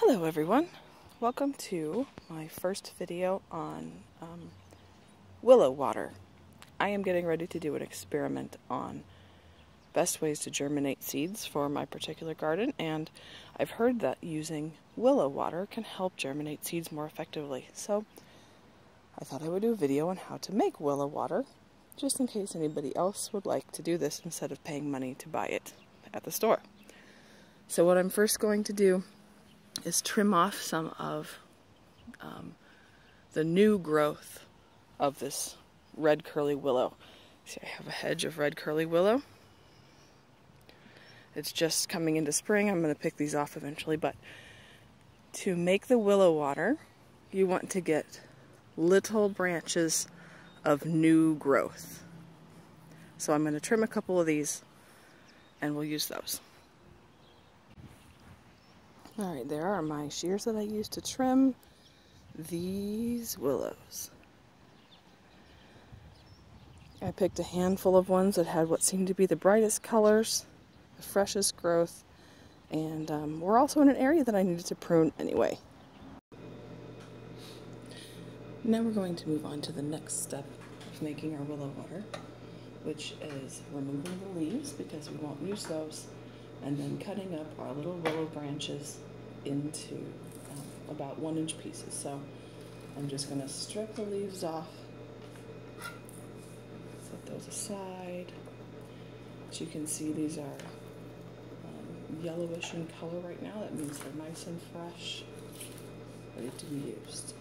Hello everyone, welcome to my first video on willow water. I am getting ready to do an experiment on best ways to germinate seeds for my particular garden, and I've heard that using willow water can help germinate seeds more effectively. So I thought I would do a video on how to make willow water, just in case anybody else would like to do this instead of paying money to buy it at the store. So what I'm first going to do is trim off some of the new growth of this red curly willow. See, I have a hedge of red curly willow. It's just coming into spring. I'm going to pick these off eventually, but to make the willow water, you want to get little branches of new growth. So I'm going to trim a couple of these and we'll use those. Alright, there are my shears that I used to trim these willows. I picked a handful of ones that had what seemed to be the brightest colors, the freshest growth, and we're also in an area that I needed to prune anyway. Now we're going to move on to the next step of making our willow water, which is removing the leaves because we won't use those, and then cutting up our little willow branches into about 1-inch pieces. So I'm just going to strip the leaves off, set those aside. As you can see, these are yellowish in color right now. That means they're nice and fresh, ready to be used.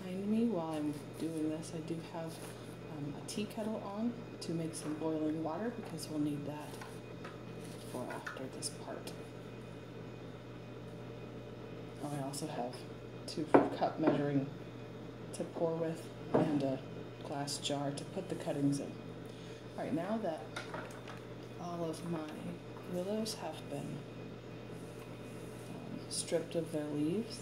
Behind me, while I'm doing this, I do have a tea kettle on to make some boiling water because we'll need that for after this part. I also have 2-cup measuring to pour with and a glass jar to put the cuttings in. Alright, now that all of my willows have been stripped of their leaves,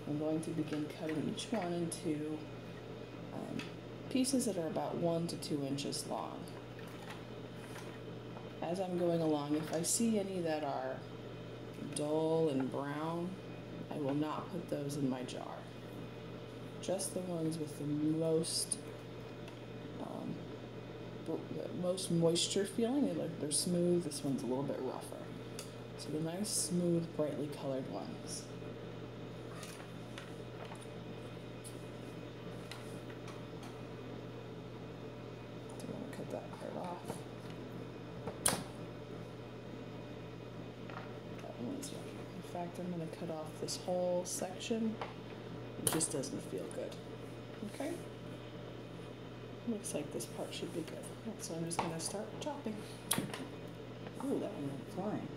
I'm going to begin cutting each one into pieces that are about 1 to 2 inches long. As I'm going along, if I see any that are dull and brown, I will not put those in my jar. Just the ones with the most moisture feeling. They're smooth. This one's a little bit rougher. So the nice, smooth, brightly colored ones. That part off. That one's right. In fact, I'm going to cut off this whole section. It just doesn't feel good. Okay? Looks like this part should be good. So I'm just going to start chopping. Ooh, that one went flying.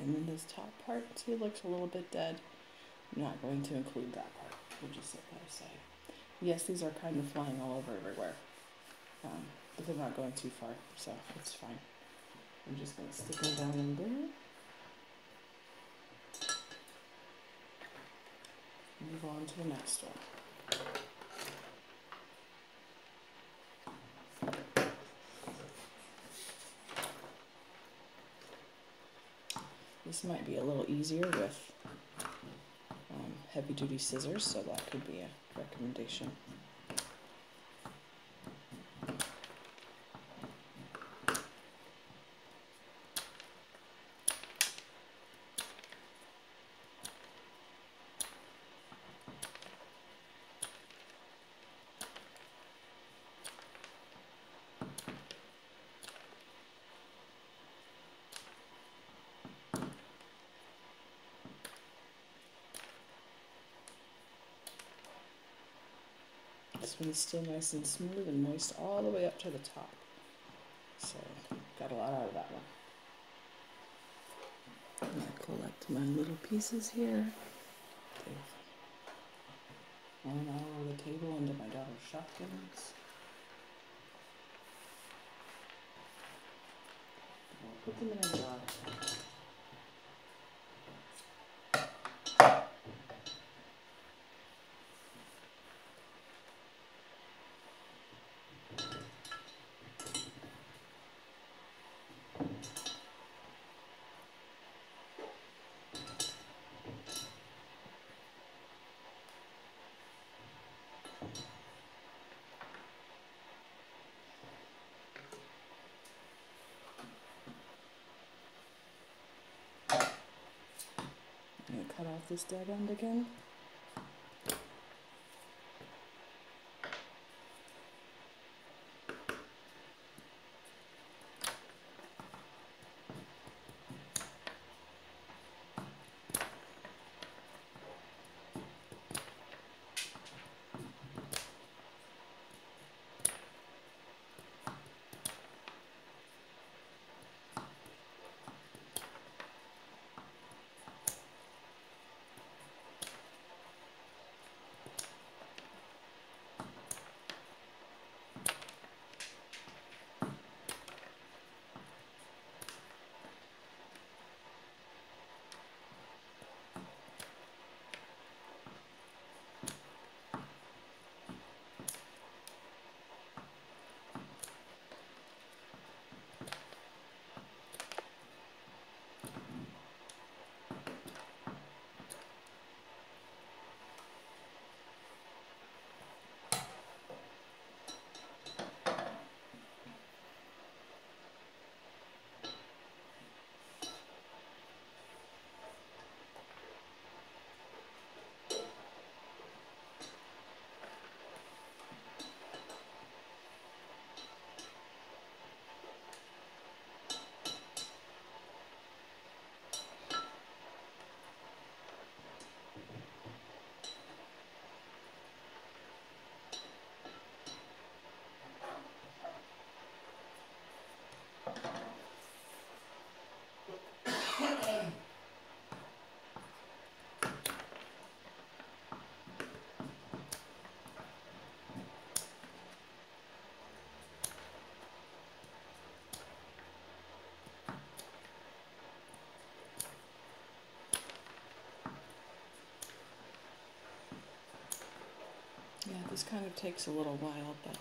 And then this top part, see, it looks a little bit dead. I'm not going to include that part. We'll just set that aside. Yes, these are kind of flying all over everywhere, but they're not going too far, so it's fine. I'm just going to stick them down in there. Move on to the next one. This might be a little easier with heavy-duty scissors, so that could be a recommendation. This one's still nice and smooth and moist all the way up to the top. So, got a lot out of that one. I'm going to collect my little pieces here. They've gone all over the table into my daughter's shotguns. I'll put them in a jar. I'm going to cut off this dead end again. Yeah, this kind of takes a little while, but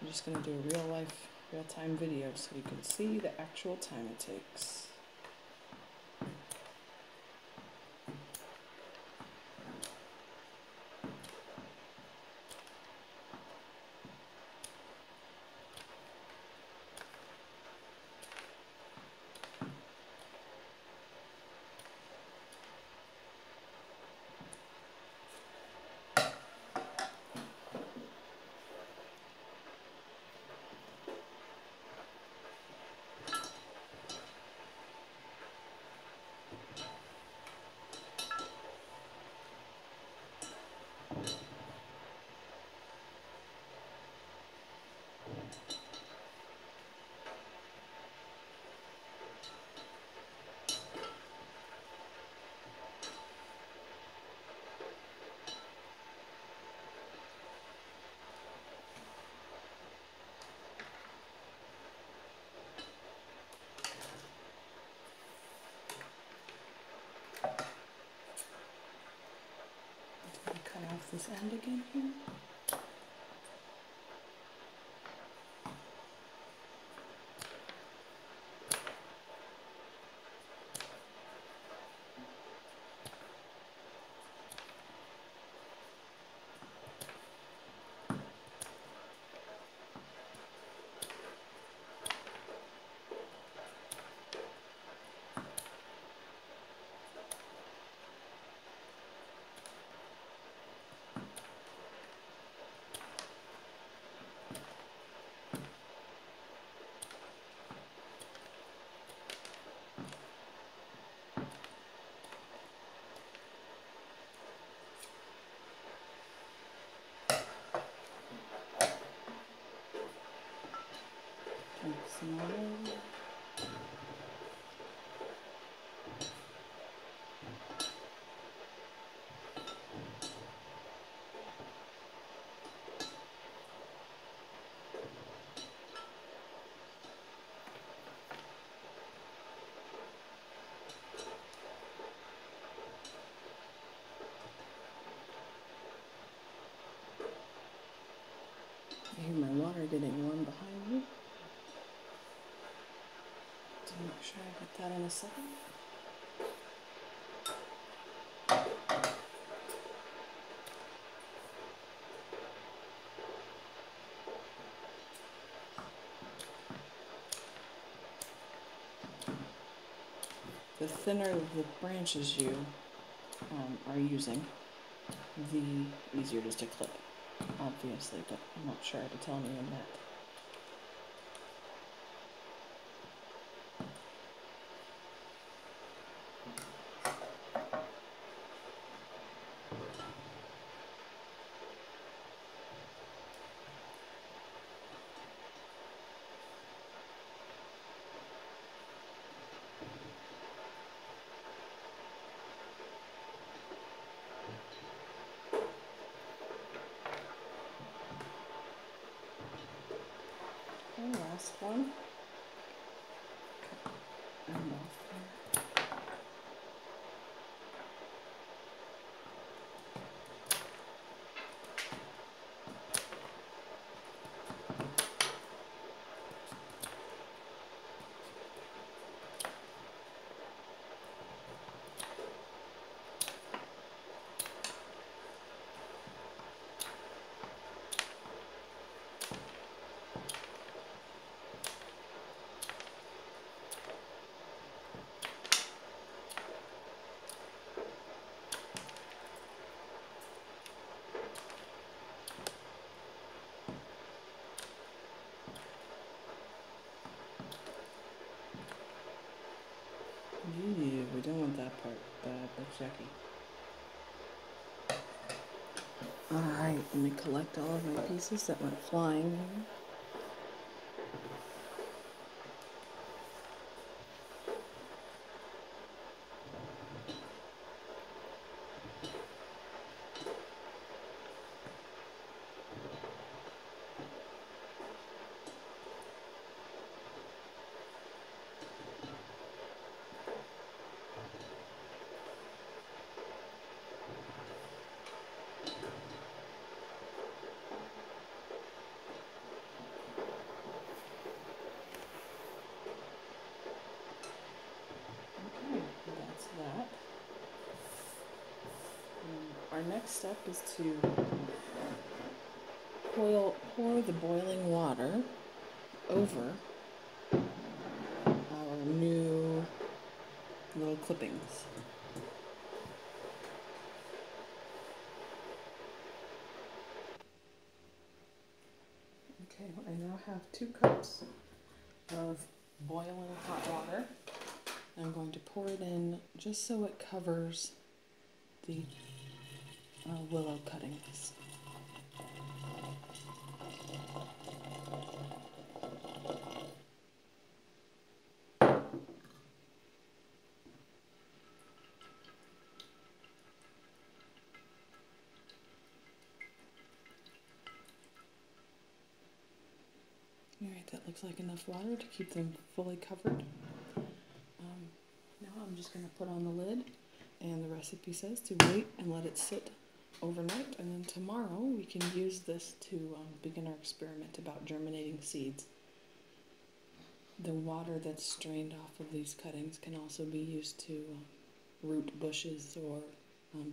I'm just going to do a real-time video so you can see the actual time it takes. this end again here. Drink some more. I hear my water getting warm behind me. So make sure I get that in a second. The thinner the branches you are using, the easier it is to clip, obviously, but I'm not sure how to tell anyone that. And last one. And off there. Yeah, we don't want that part. That looks yucky. Alright, let me collect all of my pieces that went flying there. That. Our next step is to pour the boiling water over our new little clippings. Okay, I now have 2 cups of boiling hot water. I'm going to pour it in just so it covers the willow cuttings. Alright, that looks like enough water to keep them fully covered. Now I'm just going to put on the lid, and the recipe says to wait and let it sit overnight, and then tomorrow we can use this to begin our experiment about germinating seeds. The water that's strained off of these cuttings can also be used to root bushes or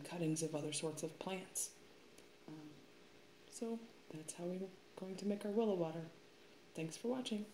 cuttings of other sorts of plants. So that's how we're going to make our willow water. Thanks for watching.